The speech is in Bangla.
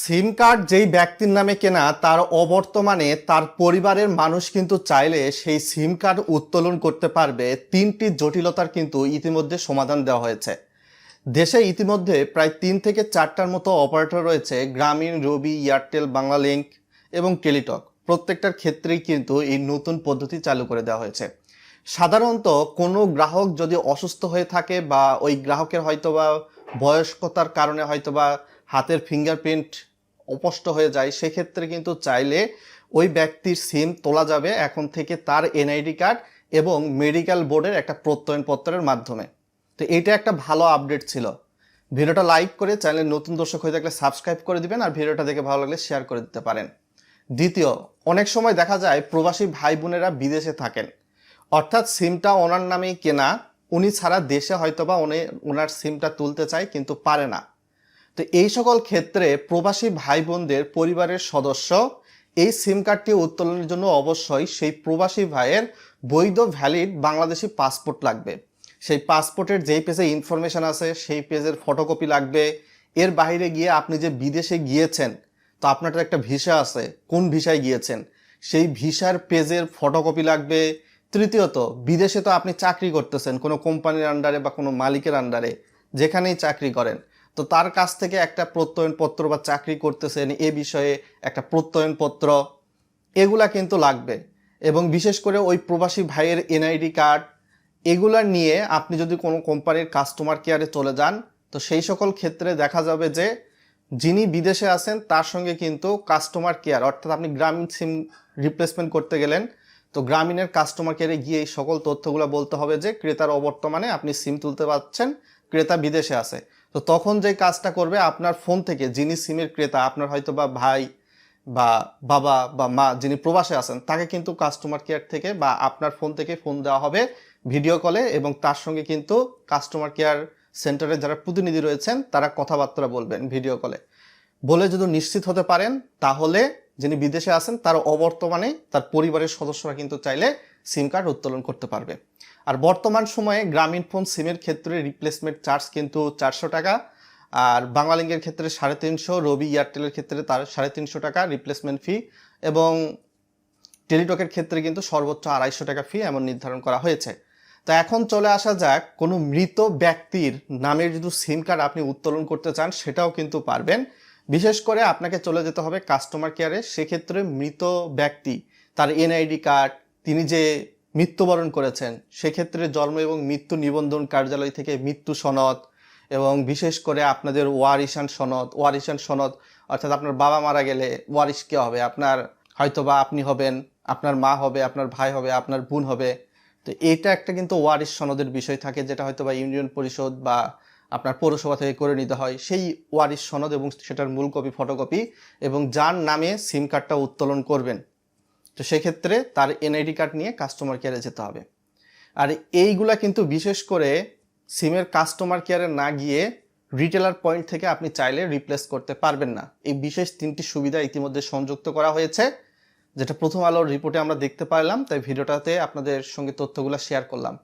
সিম কার্ড যেই ব্যক্তির নামে কেনা তার অবর্তমানে তার পরিবারের মানুষ কিন্তু চাইলে সেই সিম কার্ড উত্তোলন করতে পারবে। তিনটি জটিলতার কিন্তু ইতিমধ্যে সমাধান দেওয়া হয়েছে। দেশে ইতিমধ্যে প্রায় 3 থেকে 4টার মতো অপারেটর রয়েছে, গ্রামীণ, রবি, এয়ারটেল, বাংলালিংক এবং টেলিটক। প্রত্যেকটার ক্ষেত্রেই কিন্তু এই নতুন পদ্ধতি চালু করে দেওয়া হয়েছে। সাধারণত কোনো গ্রাহক যদি অসুস্থ হয়ে থাকে বা ওই গ্রাহকের হয়তোবা বয়স্কতার কারণে হয়তোবা হাতের ফিঙ্গারপ্রিন্ট অস্পষ্ট হয়ে যায়, সেক্ষেত্রে কিন্তু চাইলে ওই ব্যক্তির সিম তোলা যাবে এখন থেকে তার এনআইডি কার্ড এবং মেডিকেল বোর্ডের একটা প্রত্যয়নপত্রের মাধ্যমে। তো এটা একটা ভালো আপডেট ছিল। ভিডিওটা লাইক করে চ্যানেলের নতুন দর্শক হয়ে থাকলে সাবস্ক্রাইব করে দিবেন, আর ভিডিওটা দেখে ভালো লাগলে শেয়ার করে দিতে পারেন। দ্বিতীয়, অনেক সময় দেখা যায় প্রবাসী ভাই বোনেরা বিদেশে থাকেন, অর্থাৎ সিমটা ওনার নামেই কেনা, উনি ছাড়া দেশে হয়তোবা ওনার সিমটা তুলতে চায় কিন্তু পারে না। তো এই সকল ক্ষেত্রে প্রবাসী ভাই বোনদের পরিবারের সদস্য এই সিম কার্ডটি উত্তোলনের জন্য অবশ্যই সেই প্রবাসী ভাইয়ের বৈধ ভ্যালিড বাংলাদেশি পাসপোর্ট লাগবে। সেই পাসপোর্টের যেই পেজে ইনফরমেশন আছে সেই পেজের ফটোকপি লাগবে। এর বাইরে গিয়ে আপনি যে বিদেশে গিয়েছেন, তো আপনার একটা ভিসা আছে, কোন ভিসায় গিয়েছেন সেই ভিসার পেজের ফটোকপি লাগবে। তৃতীয়ত, বিদেশে তো আপনি চাকরি করতেছেন কোনো কোম্পানির আন্ডারে বা কোনো মালিকের আন্ডারে, যেখানেই চাকরি করেন, তো তার কাছ থেকে একটা প্রত্যয়নপত্র বা চাকরি করতেছেন এ বিষয়ে একটা প্রত্যয়নপত্র, এগুলা কিন্তু লাগবে। এবং বিশেষ করে ওই প্রবাসী ভাইয়ের এনআইডি কার্ড, এগুলা নিয়ে আপনি যদি কোনো কোম্পানির কাস্টমার কেয়ারে চলে যান, তো সেই সকল ক্ষেত্রে দেখা যাবে যে যিনি বিদেশে আছেন তার সঙ্গে কিন্তু কাস্টমার কেয়ার, অর্থাৎ আপনি গ্রামীণ সিম রিপ্লেসমেন্ট করতে গেলেন, তো গ্রামীণের কাস্টমার কেয়ারে গিয়ে এই সকল তথ্যগুলো বলতে হবে যে ক্রেতার অবর্তমানে আপনি সিম তুলতে পারছেন, ক্রেতা বিদেশে আছে। তো তখন যে কাজটা করবে, আপনার ফোন থেকে যিনি সিমের ক্রেতা, আপনার হয়তো বা ভাই বা বাবা বা মা যিনি প্রবাসে আছেন, তাকে কিন্তু কাস্টমার কেয়ার থেকে বা আপনার ফোন থেকে ফোন দেওয়া হবে ভিডিও কলে, এবং তার সঙ্গে কিন্তু কাস্টমার কেয়ার সেন্টারে যারা প্রতিনিধি রয়েছেন তারা কথাবার্তা বলবেন ভিডিও কলে। বলে যদি নিশ্চিত হতে পারেন, তাহলে যিনি বিদেশে আছেন তার অবর্তমানে তার পরিবারের সদস্যরা কিন্তু চাইলে সিম কার্ড উত্তোলন করতে পারবে। আর বর্তমান সময়ে গ্রামীণ ফোন সিমের ক্ষেত্রে রিপ্লেসমেন্ট চার্জ কিন্তু 400 টাকা, আর বাংলালিংকের ক্ষেত্রে 350, রবি এয়ারটেলের ক্ষেত্রে তার 350 টাকা রিপ্লেসমেন্ট ফি, এবং টেলিটকের ক্ষেত্রে কিন্তু সর্বোচ্চ 250 টাকা ফি এমন নির্ধারণ করা হয়েছে। তো এখন চলে আসা যাক, কোনো মৃত ব্যক্তির নামের যদি সিম কার্ড আপনি উত্তোলন করতে চান সেটাও কিন্তু পারবেন। বিশেষ করে আপনাকে চলে যেতে হবে কাস্টমার কেয়ারে। সেক্ষেত্রে মৃত ব্যক্তি তার এনআইডি কার্ড, তিনি যে মৃত্যুবরণ করেছেন সেক্ষেত্রে জন্ম এবং মৃত্যু নিবন্ধন কার্যালয় থেকে মৃত্যু সনদ, এবং বিশেষ করে আপনাদের ওয়ারিশান সনদ, অর্থাৎ আপনার বাবা মারা গেলে ওয়ারিশ কে হবে, আপনার হয়তোবা আপনি হবেন, আপনার মা হবে, আপনার ভাই হবে, আপনার বোন হবে। তো এটা একটা কিন্তু ওয়ারিশ সনদের বিষয় থাকে, যেটা হয়তোবা ইউনিয়ন পরিষদ বা আপনার পৌরসভা থেকে করে নিতে হয়। সেই ওয়ারিশ সনদ এবং সেটার মূল কপি, ফটোকপি, এবং যার নামে সিম কার্ডটা উত্তোলন করবেন, তো সেক্ষেত্রে তার এনআইডি কার্ড নিয়ে কাস্টমার কেয়ারে যেতে হবে। আর এইগুলা কিন্তু বিশেষ করে সিমের কাস্টমার কেয়ারে না গিয়ে রিটেলার পয়েন্ট থেকে আপনি চাইলে রিপ্লেস করতে পারবেন না। এই বিশেষ 3টি সুবিধা ইতিমধ্যে সংযুক্ত করা হয়েছে, যেটা প্রথম আলোর রিপোর্টে আমরা দেখতে পারলাম, তাই ভিডিওটাতে আপনাদের সঙ্গে তথ্যগুলো শেয়ার করলাম।